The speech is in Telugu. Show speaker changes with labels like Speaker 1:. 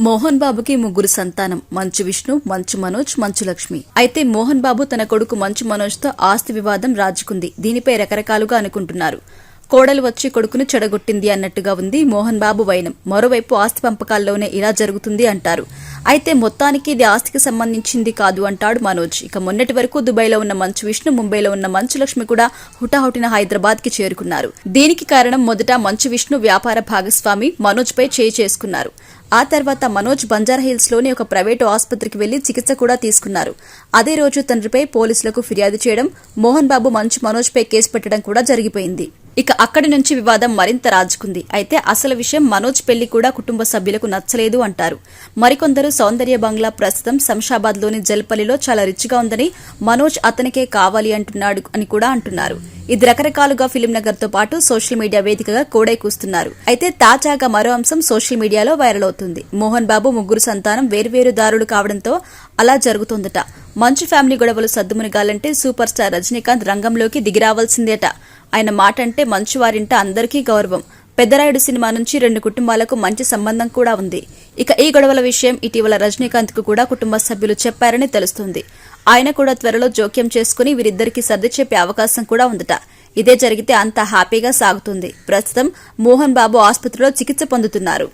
Speaker 1: మోహన్ బాబుకి ముగ్గురు సంతానం. మంచు విష్ణు, మంచు మనోజ్, మంచు లక్ష్మి. అయితే మోహన్ బాబు తన కొడుకు మంచు మనోజ్ తో ఆస్తి వివాదం రాజుకుంది. దీనిపై రకరకాలుగా అనుకుంటున్నారు. కోడలు వచ్చి కొడుకును చెడగొట్టింది అన్నట్టుగా ఉంది మోహన్ బాబు వైనం. మరోవైపు ఆస్తి పంపకాల్లోనే ఇలా జరుగుతుంది అంటారు. అయితే మొత్తానికి ఇది ఆస్తికి సంబంధించింది కాదు అంటాడు మనోజ్. ఇక మొన్నటి వరకు దుబాయ్లో ఉన్న మంచు విష్ణు, ముంబైలో ఉన్న మంచు లక్ష్మి కూడా హుటాహుటిన హైదరాబాద్ కి చేరుకున్నారు. దీనికి కారణం మొదట మంచు విష్ణు వ్యాపార భాగస్వామి మనోజ్ పై చేయి చేసుకున్నారు. ఆ తర్వాత మనోజ్ బంజారాహిల్స్ లోని ఒక ప్రైవేటు ఆసుపత్రికి వెళ్లి చికిత్స కూడా తీసుకున్నారు. అదే రోజు తండ్రిపై పోలీసులకు ఫిర్యాదు చేయడం, మోహన్ బాబు మంచు మనోజ్ పై కేసు పెట్టడం కూడా జరిగిపోయింది. ఇక అక్కడి నుంచి వివాదం మరింత రాజుకుంది. అయితే అసలు విషయం మనోజ్ పెళ్లి కూడా కుటుంబ సభ్యులకు నచ్చలేదు అంటారు. మరికొందరు సౌందర్య బంగ్లా ప్రస్తుతం శంషాబాద్ లోని జల్పల్లిలో చాలా రిచ్ గా ఉందని, మనోజ్ అతనికే కావాలి అంటున్నాడు అని కూడా అంటున్నారు. ఇది రకరకాలుగా ఫిలిం నగర్ తో పాటు సోషల్ మీడియా వేదికగా కోడై కూస్తున్నారు. అయితే తాజాగా మరో అంశం సోషల్ మీడియాలో వైరల్ అవుతుంది. మోహన్ బాబు ముగ్గురు సంతానం వేర్వేరు దారులు కావడంతో అలా జరుగుతోందట. మంచు ఫ్యామిలీ గొడవలు సద్దుమునిగాలంటే సూపర్ స్టార్ రజనీకాంత్ రంగంలోకి దిగిరావాల్సిందేట. ఆయన మాట అంటే మంచు వారింట అందరికీ గౌరవం. పెద్దరాయుడు సినిమా నుంచి 2 కుటుంబాలకు మంచి సంబంధం కూడా ఉంది. ఇక ఈ గొడవల విషయం ఇటీవల రజనీకాంత్ కు కూడా కుటుంబ సభ్యులు చెప్పారని తెలుస్తుంది. ఆయన కూడా త్వరలో జోక్యం చేసుకుని వీరిద్దరికీ సర్ది చెప్పే అవకాశం కూడా ఉందట. ఇదే జరిగితే అంతా హ్యాపీగా సాగుతుంది. ప్రస్తుతం మోహన్ బాబు ఆసుపత్రిలో చికిత్స పొందుతున్నారు.